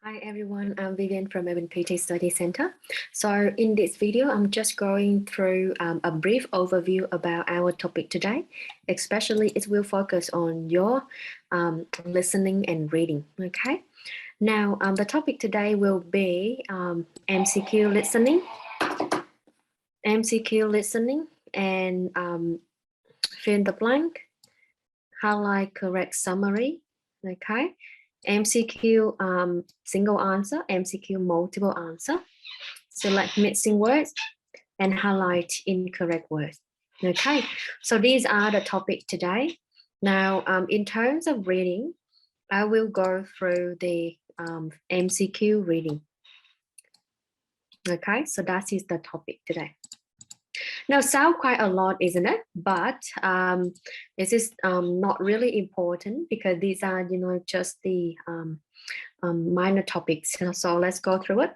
Hi everyone, I'm Vivian from Melbourne PT Study Center. So in this video, I'm just going through a brief overview about our topic today. Especially it will focus on your listening and reading, okay? Now, the topic today will be MCQ listening, and fill in the blank, highlight correct summary, okay? MCQ single answer, MCQ multiple answer, select missing words, and highlight incorrect words. Okay, so these are the topic today. Now, in terms of reading, I will go through the MCQ reading. Okay, so that is the topic today. Now, sound quite a lot, isn't it? But this is not really important because these are, just the minor topics. So let's go through it.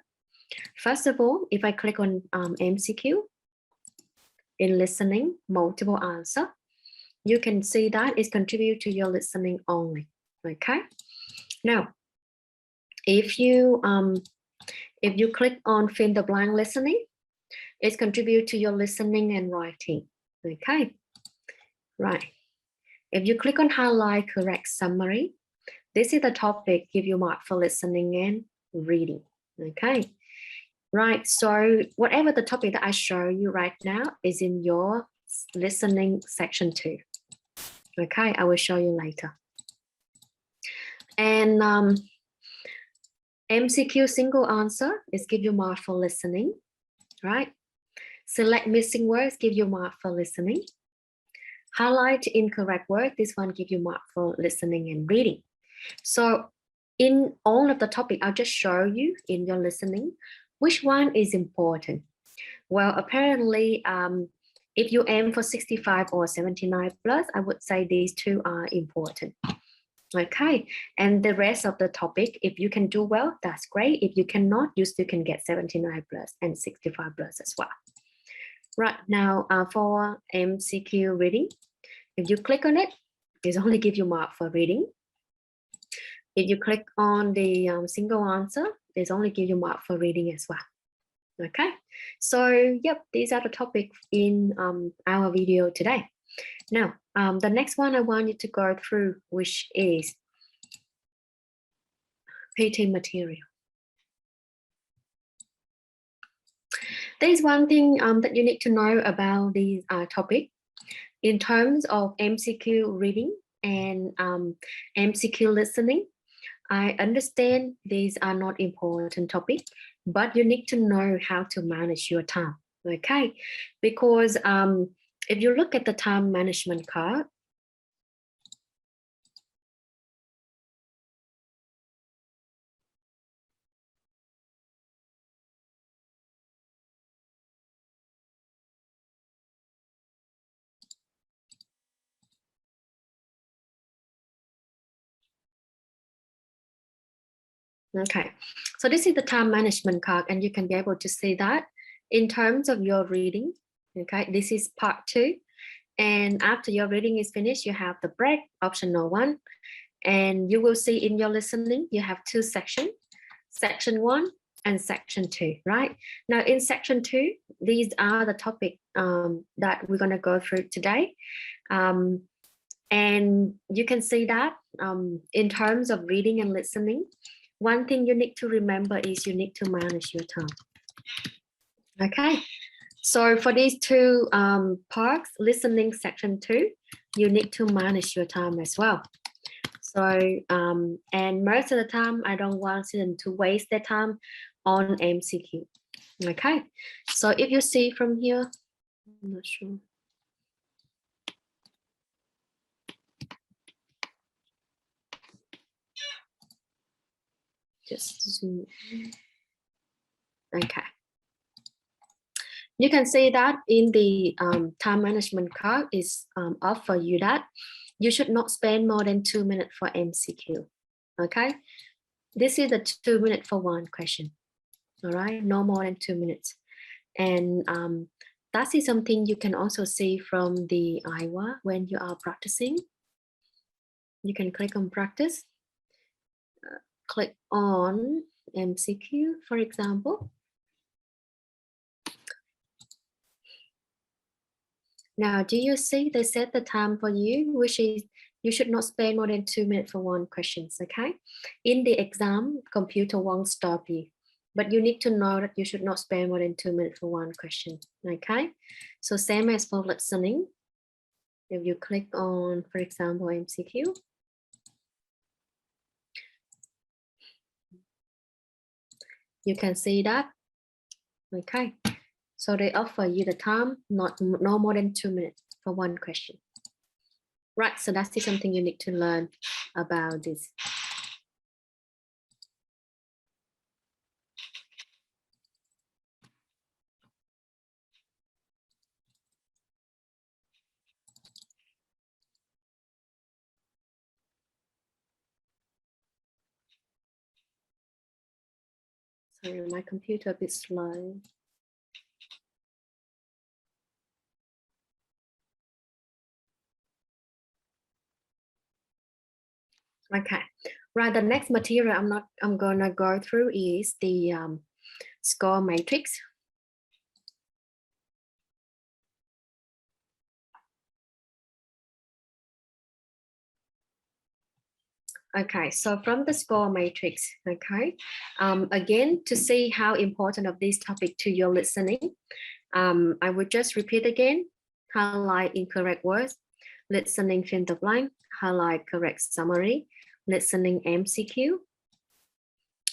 First of all, if I click on MCQ in listening, multiple answer, you can see that it contributes to your listening only. Okay. Now, if you click on fill in the blank listening, it contributes to your listening and writing. Okay, right. If you click on highlight correct summary, this is the topic give you mark for listening and reading. Okay, right. So whatever the topic that I show you right now is in your listening section 2. Okay, I will show you later. And MCQ single answer is give you mark for listening, right? Select missing words, give you mark for listening. Highlight incorrect word, this one give you mark for listening and reading. So in all of the topic, I'll just show you in your listening, which one is important. Well, apparently, if you aim for 65 or 79 plus, I would say these two are important. Okay, and the rest of the topic, if you can do well, that's great. If you cannot, you still can get 79 plus and 65 plus as well. Right now, for MCQ reading, if you click on it, it only give you mark for reading. If you click on the single answer, it only give you mark for reading as well. Okay, so yep, these are the topics in our video today. Now, the next one I want you to go through, which is PT material. There's one thing that you need to know about this topic. In terms of MCQ reading and MCQ listening, I understand these are not important topics, but you need to know how to manage your time, okay? Because if you look at the time management card, okay, so this is the time management card, and you can be able to see that in terms of your reading. Okay, this is part 2, and after your reading is finished, you have the break, optional 1, and you will see in your listening you have 2 sections, section 1 and section 2, right? Now in section 2, these are the topics that we're going to go through today. And you can see that in terms of reading and listening, one thing you need to remember is you need to manage your time. Okay, so for these 2 parts, listening section 2, you need to manage your time as well. So, and most of the time, I don't want them to waste their time on MCQ. Okay, so if you see from here, I'm not sure. Just zoom. Okay. You can see that in the time management card is offer you that you should not spend more than 2 minutes for MCQ. Okay, this is a 2 minutes for one question. All right, no more than 2 minutes. And that is something you can also see from the AIWAS when you are practicing. You can click on practice, click on MCQ, for example. Now, do you see they set the time for you, which is you should not spend more than 2 minutes for one question, okay? In the exam, computer won't stop you, but you need to know that you should not spend more than 2 minutes for one question, okay? So same as for listening. If you click on, for example, MCQ, you can see that, okay? So they offer you the time, no more than 2 minutes for one question. Right, so that's something you need to learn about this. Sorry, my computer a bit slow. Okay, right, the next material I'm gonna go through is the score matrix. Okay, so from the score matrix, okay, again, to see how important of this topic to your listening, I would just repeat again, highlight incorrect words, listening fill in the blank, highlight correct summary, listening MCQ,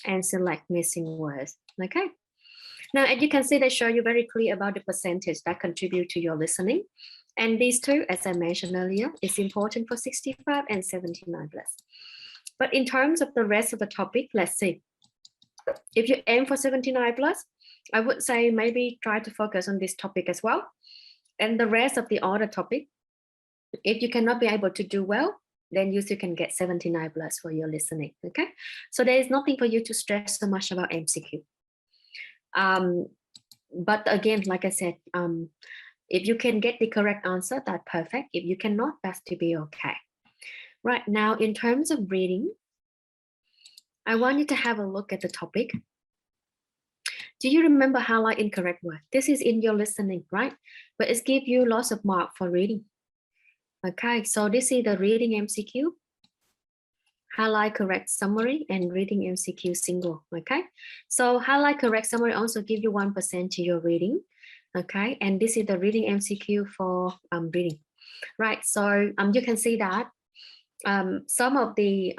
and select missing words, okay? Now, as you can see, they show you very clear about the percentage that contribute to your listening. And these two, as I mentioned earlier, is important for 65 and 79 plus. But in terms of the rest of the topic, let's see. If you aim for 79 plus, I would say maybe try to focus on this topic as well. And the rest of the other topic, if you cannot be able to do well, then you still can get 79 plus for your listening, okay? So there is nothing for you to stress so much about MCQ. But again, like I said, if you can get the correct answer, that's perfect. If you cannot, that's to be okay. Right now, in terms of reading, I want you to have a look at the topic. Do you remember highlight incorrect word? This is in your listening, right? But it gives you lots of mark for reading. Okay, so this is the reading MCQ. Highlight correct summary and reading MCQ single, okay? So highlight correct summary also give you 1% to your reading, okay? And this is the reading MCQ for reading, right? So you can see that some of the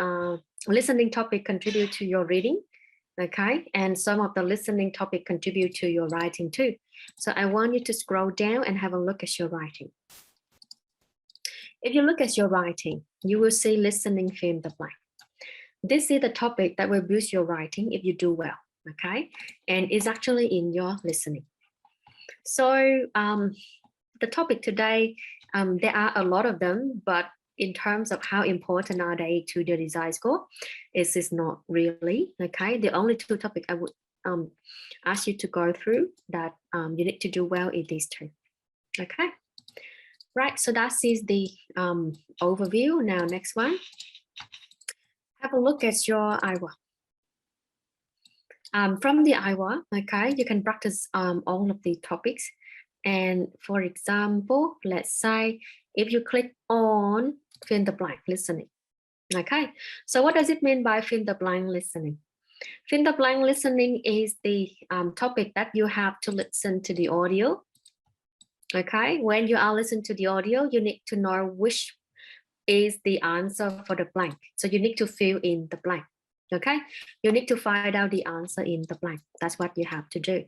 listening topic contribute to your reading, okay? And some of the listening topic contribute to your writing too. So I want you to scroll down and have a look at your writing. If you look at your writing, you will see listening fill in the blank. This is the topic that will boost your writing if you do well, okay? And it's actually in your listening. So the topic today, there are a lot of them, but in terms of how important are they to the design score, is not really, okay? The only two topics I would ask you to go through that you need to do well is these two, okay? Right, so that is the overview. Now, next one. Have a look at your AIWA. From the AIWA, okay, you can practice all of the topics. And for example, let's say if you click on fill in the blank listening, okay. So what does it mean by fill in the blank listening? Fill in the blank listening is the topic that you have to listen to the audio. Okay, when you are listening to the audio, you need to know which is the answer for the blank. So you need to fill in the blank, okay? You need to find out the answer in the blank. That's what you have to do.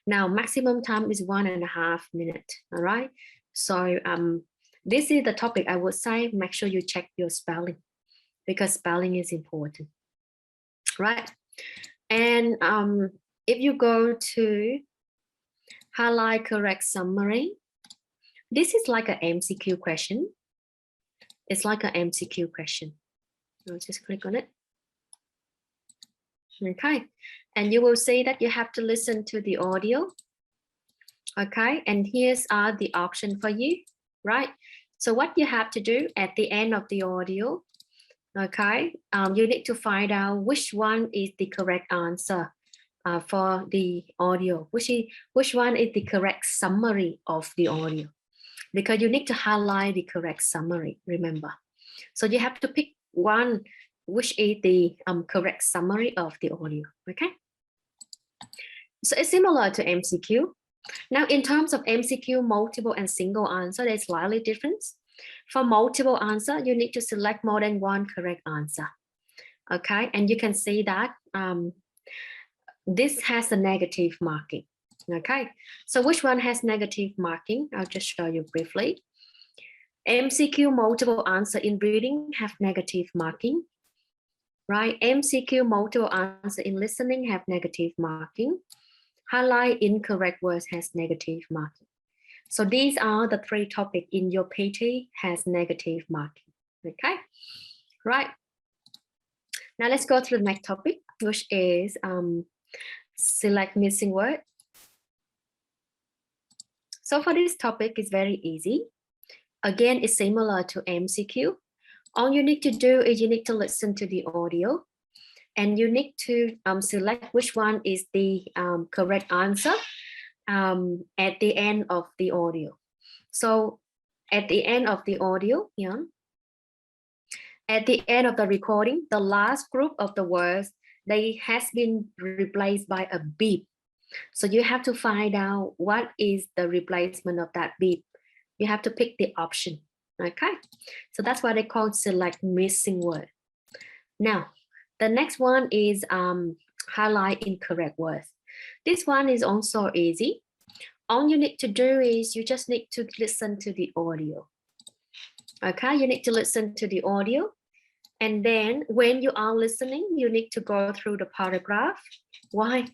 Now, maximum time is 1.5 minutes, all right? So this is the topic I would say, make sure you check your spelling because spelling is important, right? And if you go to highlight correct summary, this is like an MCQ question. It's like an MCQ question. I'll just click on it. Okay, and you will see that you have to listen to the audio. Okay, and here's are the options for you, right? So what you have to do at the end of the audio, Okay, you need to find out which one is the correct answer for the audio, which one is the correct summary of the audio, because you need to highlight the correct summary, remember. So you have to pick one which is the correct summary of the audio, okay? So it's similar to MCQ. Now, in terms of MCQ, multiple and single answer, there's slightly difference. For multiple answer, you need to select more than one correct answer, okay? And you can see that this has a negative marking, okay? So which one has negative marking? I'll just show you briefly. MCQ multiple answer in reading have negative marking, right? MCQ multiple answer in listening have negative marking. Highlight incorrect words has negative marking. So these are the 3 topics in your PTE has negative marking, okay? Right. Now let's go to the next topic, which is select missing word. So for this topic, it's very easy. Again, it's similar to MCQ. All you need to do is you need to listen to the audio and you need to select which one is the correct answer at the end of the audio. So at the end of the audio, at the end of the recording, the last group of the words, they has been replaced by a beep. So you have to find out what is the replacement of that beep. You have to pick the option, okay? So that's what they call select missing word. Now, the next one is highlight incorrect words. This one is also easy. All you need to do is you just need to listen to the audio. Okay, you need to listen to the audio. And then when you are listening, you need to go through the paragraph. Why?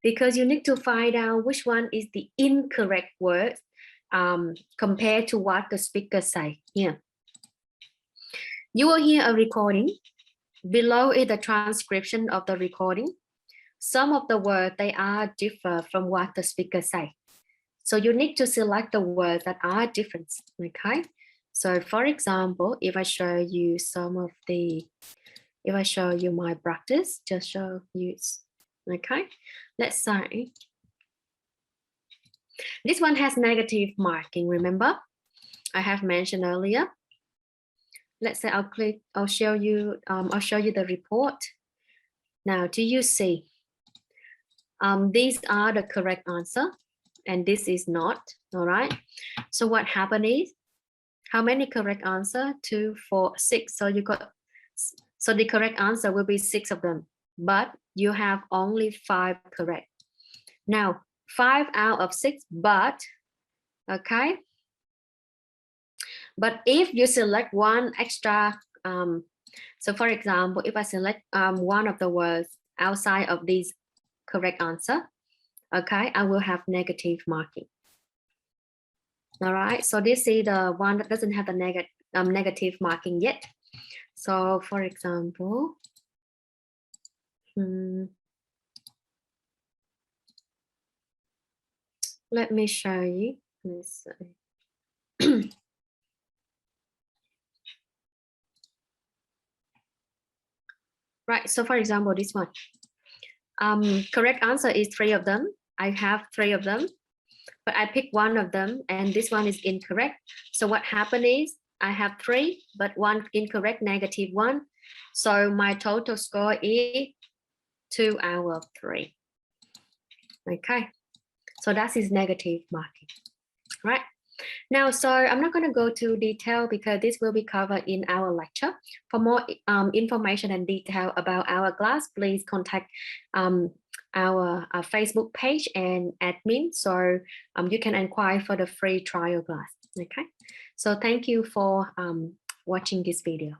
Because you need to find out which one is the incorrect word compared to what the speaker say. Yeah. You will hear a recording. Below is the transcription of the recording. Some of the words, they are different from what the speaker say. So you need to select the words that are different, okay? So for example, if I show you if I show you my practice, just show you, okay? Let's say, this one has negative marking, remember? I have mentioned earlier. Let's say I'll show you the report. Now, do you see? These are the correct answer and this is not, all right? So what happened is, how many correct answer? 2, 4, 6. So so the correct answer will be 6 of them, but you have only 5 correct. Now, 5 out of 6, but, okay? But if you select one extra, so for example, if I select one of the words outside of these correct answer, okay, I will have negative marking. All right, so this is the one that doesn't have the negative marking yet. So for example, let me show you. Let's see. Right, so for example, this one. Correct answer is 3 of them. I have 3 of them, but I pick one of them and this one is incorrect. So what happened is I have 3, but 1 incorrect, -1. So my total score is 2 out of 3. Okay, so that is negative marking, right? Now, so I'm not going to go to detail because this will be covered in our lecture. For more information and detail about our class, please contact our Facebook page and admin, so you can inquire for the free trial class. Okay, so thank you for watching this video.